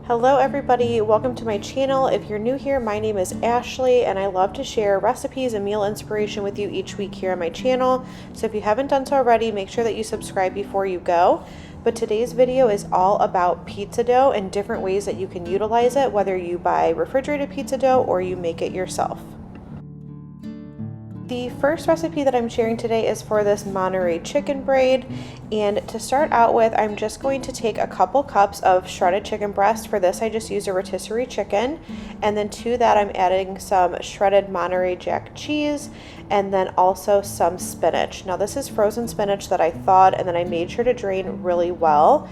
Hello everybody, welcome to my channel. If you're new here, my name is Ashley and I love to share recipes and meal inspiration with you each week here on my channel. So if you haven't done so already, make sure that you subscribe before you go. But today's video is all about pizza dough and different ways that you can utilize it, whether you buy refrigerated pizza dough or you make it yourself. The first recipe that I'm sharing today is for this Monterey chicken braid, and to start out with, I'm just going to take a couple cups of shredded chicken breast. For this, I just used a rotisserie chicken, and then to that I'm adding some shredded Monterey Jack cheese and then also some spinach. Now this is frozen spinach that I thawed and then I made sure to drain really well.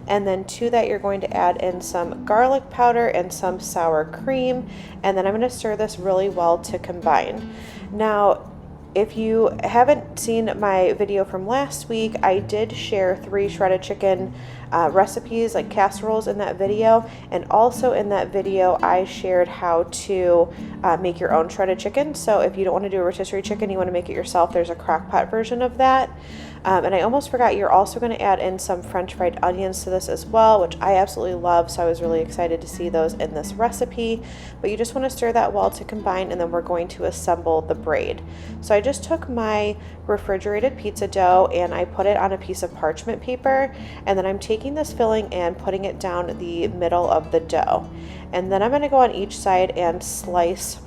And then to that, you're going to add in some garlic powder and some sour cream, and then I'm going to stir this really well to combine. Now, if you haven't seen my video from last week, I did share 3 shredded chicken recipes, like casseroles, in that video. And also in that video, I shared how to make your own shredded chicken. So if you don't want to do a rotisserie chicken, you want to make it yourself, there's a crock pot version of that. And I almost forgot, you're also going to add in some French fried onions to this as well, which I absolutely love, so I was really excited to see those in this recipe. But you just want to stir that well to combine, and then we're going to assemble the braid. So I just took my refrigerated pizza dough and I put it on a piece of parchment paper, and then I'm taking this filling and putting it down the middle of the dough. And then I'm going to go on each side and slice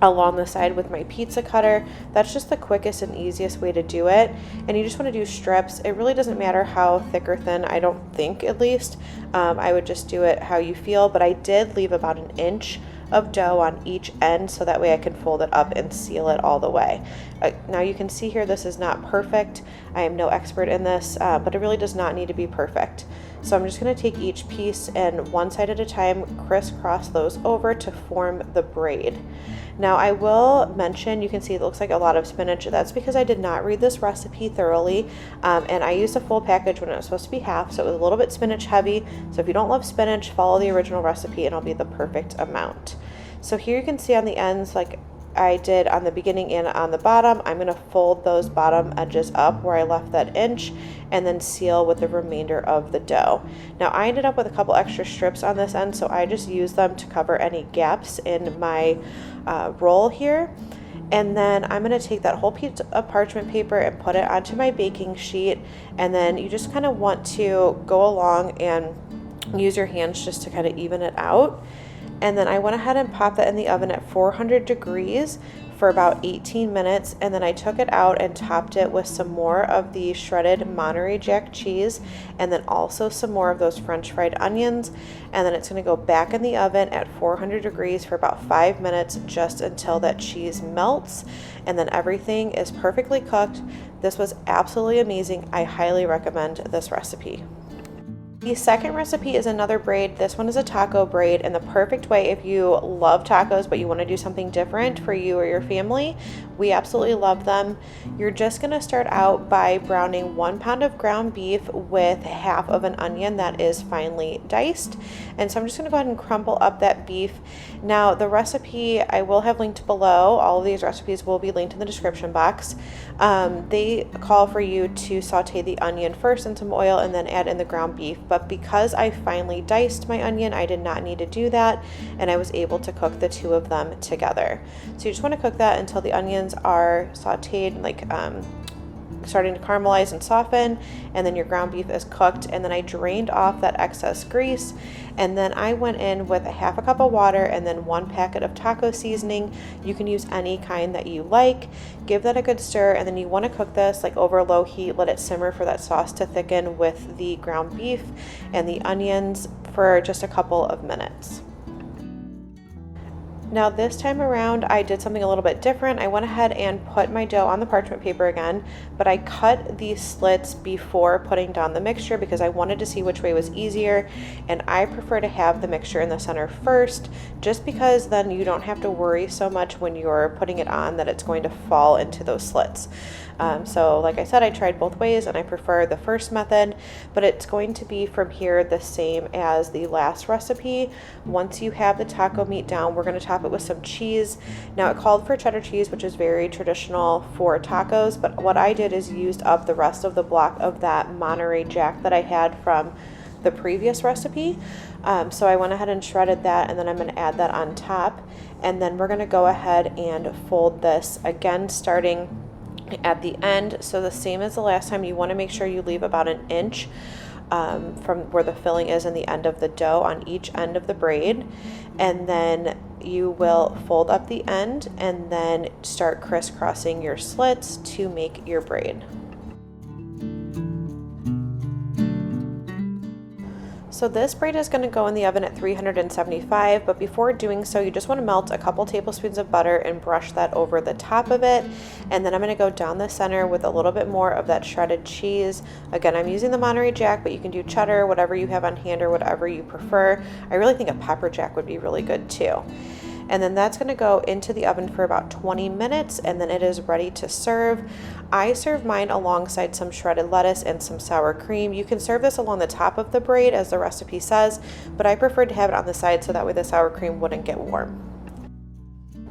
along the side with my pizza cutter. That's just the quickest and easiest way to do it. And you just want to do strips. It really doesn't matter how thick or thin, I don't think, at least. I would just do it how you feel, but I did leave about 1 inch of dough on each end so that way I can fold it up and seal it all the way. Now you can see here this is not perfect. I am no expert in this, but it really does not need to be perfect. So I'm just going to take each piece and one side at a time crisscross those over to form the braid. Now I will mention, you can see it looks like a lot of spinach. That's because I did not read this recipe thoroughly, and I used a full package when it was supposed to be half, so it was a little bit spinach heavy. So if you don't love spinach, follow the original recipe and it'll be the perfect amount. So here you can see on the ends, like I did on the beginning and on the bottom, I'm going to fold those bottom edges up where I left that inch and then seal with the remainder of the dough. Now I ended up with a couple extra strips on this end, so I just used them to cover any gaps in my roll here. And then I'm going to take that whole piece of parchment paper and put it onto my baking sheet, and then you just kind of want to go along and use your hands just to kind of even it out. And then I went ahead and popped that in the oven at 400 degrees for about 18 minutes, and then I took it out and topped it with some more of the shredded Monterey Jack cheese and then also some more of those French fried onions, and then it's going to go back in the oven at 400 degrees for about 5 minutes, just until that cheese melts and then everything is perfectly cooked. This was absolutely amazing. I highly recommend this recipe. The second recipe is another braid. This one is a taco braid, and the perfect way if you love tacos but you want to do something different for you or your family. We absolutely love them. You're just going to start out by browning 1 pound of ground beef with half of an onion that is finely diced. And so I'm just going to go ahead and crumble up that beef. Now the recipe I will have linked below. All of these recipes will be linked in the description box. They call for you to saute the onion first in some oil and then add in the ground beef. But because I finely diced my onion, I did not need to do that, and I was able to cook the two of them together. So you just want to cook that until the onions are sauteed, like starting to caramelize and soften, and then your ground beef is cooked. And then I drained off that excess grease, and then I went in with a half a cup of water and then 1 packet of taco seasoning. You can use any kind that you like. Give that a good stir, and then you want to cook this like over low heat. Let it simmer for that sauce to thicken with the ground beef and the onions for just a couple of minutes. Now this time around, I did something a little bit different. I went ahead and put my dough on the parchment paper again, but I cut these slits before putting down the mixture because I wanted to see which way was easier, and I prefer to have the mixture in the center first, just because then you don't have to worry so much when you're putting it on that it's going to fall into those slits. So like I said, I tried both ways and I prefer the first method, but it's going to be from here the same as the last recipe. Once you have the taco meat down, we're going to top it with some cheese. Now it called for cheddar cheese, which is very traditional for tacos, but what I did is used up the rest of the block of that Monterey Jack that I had from the previous recipe. So I went ahead and shredded that, and then I'm going to add that on top. And then we're going to go ahead and fold this again, starting at the end. So the same as the last time, you want to make sure you leave about an inch from where the filling is in the end of the dough on each end of the braid. And then you will fold up the end and then start crisscrossing your slits to make your braid. So this braid is going to go in the oven at 375, but before doing so, you just want to melt a couple tablespoons of butter and brush that over the top of it. And then I'm going to go down the center with a little bit more of that shredded cheese. Again, I'm using the Monterey Jack, but you can do cheddar, whatever you have on hand or whatever you prefer. I really think a pepper jack would be really good too. And then that's going to go into the oven for about 20 minutes, and then it is ready to serve. I serve mine alongside some shredded lettuce and some sour cream. You can serve this along the top of the braid as the recipe says, but I preferred to have it on the side so that way the sour cream wouldn't get warm.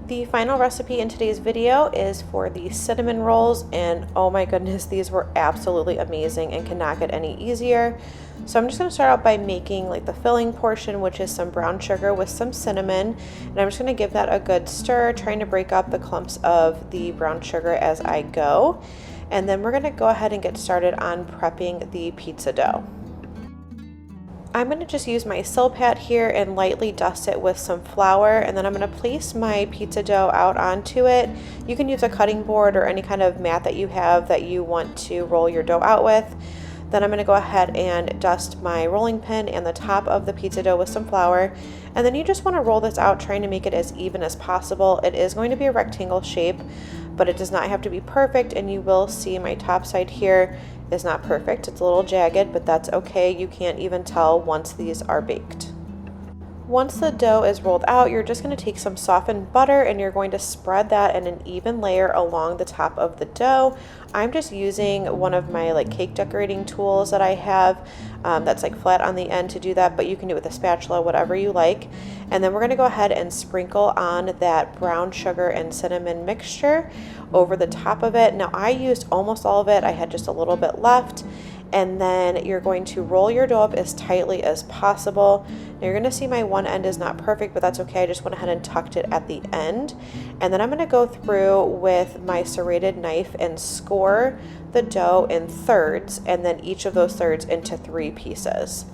The final recipe in today's video is for the cinnamon rolls, and oh my goodness, these were absolutely amazing and cannot get any easier. So I'm just going to start out by making like the filling portion, which is some brown sugar with some cinnamon, and I'm just going to give that a good stir, trying to break up the clumps of the brown sugar as I go. And then we're going to go ahead and get started on prepping the pizza dough. I'm going to just use my Silpat here and lightly dust it with some flour, and then I'm going to place my pizza dough out onto it. You can use a cutting board or any kind of mat that you have that you want to roll your dough out with. Then I'm going to go ahead and dust my rolling pin and the top of the pizza dough with some flour, and then you just want to roll this out, trying to make it as even as possible. It is going to be a rectangle shape, but it does not have to be perfect, and you will see my top side here is not perfect. It's a little jagged, but that's okay. You can't even tell once these are baked. Once the dough is rolled out, you're just going to take some softened butter and you're going to spread that in an even layer along the top of the dough. I'm just using one of my like cake decorating tools that I have that's like flat on the end to do that, but you can do it with a spatula, whatever you like. And then we're going to go ahead and sprinkle on that brown sugar and cinnamon mixture over the top of it. Now I used almost all of it. I had just a little bit left. And then you're going to roll your dough up as tightly as possible. Now you're going to see my one end is not perfect, but that's okay. I just went ahead and tucked it at the end. And then I'm going to go through with my serrated knife and score the dough in thirds, and then each of those thirds into 3 pieces.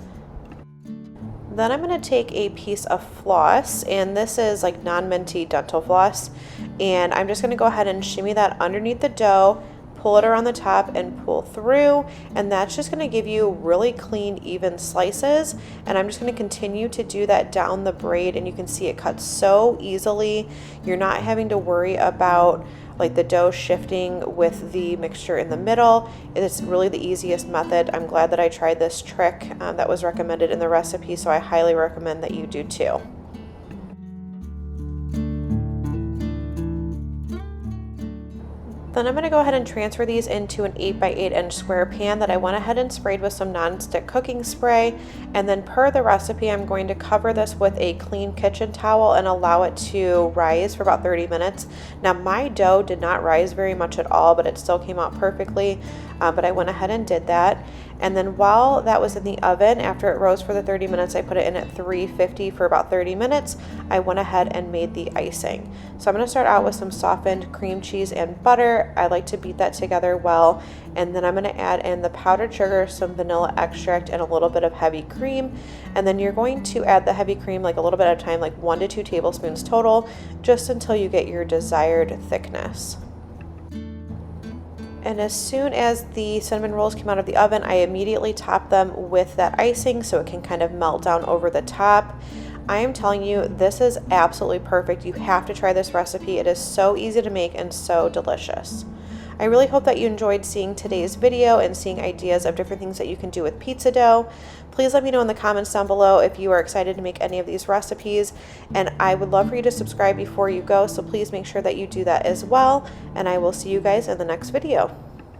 Then I'm going to take a piece of floss, and this is like non-minty dental floss, and I'm just going to go ahead and shimmy that underneath the dough, pull it around the top and pull through, and that's just going to give you really clean, even slices. And I'm just going to continue to do that down the braid, and you can see it cuts so easily. You're not having to worry about like the dough shifting with the mixture in the middle. It's really the easiest method. I'm glad that I tried this trick that was recommended in the recipe, so I highly recommend that you do too. Then I'm going to go ahead and transfer these into an 8x8 inch square pan that I went ahead and sprayed with some nonstick cooking spray. And then per the recipe, I'm going to cover this with a clean kitchen towel and allow it to rise for about 30 minutes. Now my dough did not rise very much at all, but it still came out perfectly. But I went ahead and did that. And then while that was in the oven, after it rose for the 30 minutes, I put it in at 350 for about 30 minutes. I went ahead and made the icing. So I'm going to start out with some softened cream cheese and butter. I like to beat that together well. And then I'm going to add in the powdered sugar, some vanilla extract, and a little bit of heavy cream. And then you're going to add the heavy cream like a little bit at a time, like 1 to 2 tablespoons total, just until you get your desired thickness. And as soon as the cinnamon rolls came out of the oven, I immediately topped them with that icing so it can kind of melt down over the top. I am telling you, this is absolutely perfect. You have to try this recipe. It is so easy to make and so delicious. I really hope that you enjoyed seeing today's video and seeing ideas of different things that you can do with pizza dough. Please let me know in the comments down below if you are excited to make any of these recipes, and I would love for you to subscribe before you go, so please make sure that you do that as well, and I will see you guys in the next video.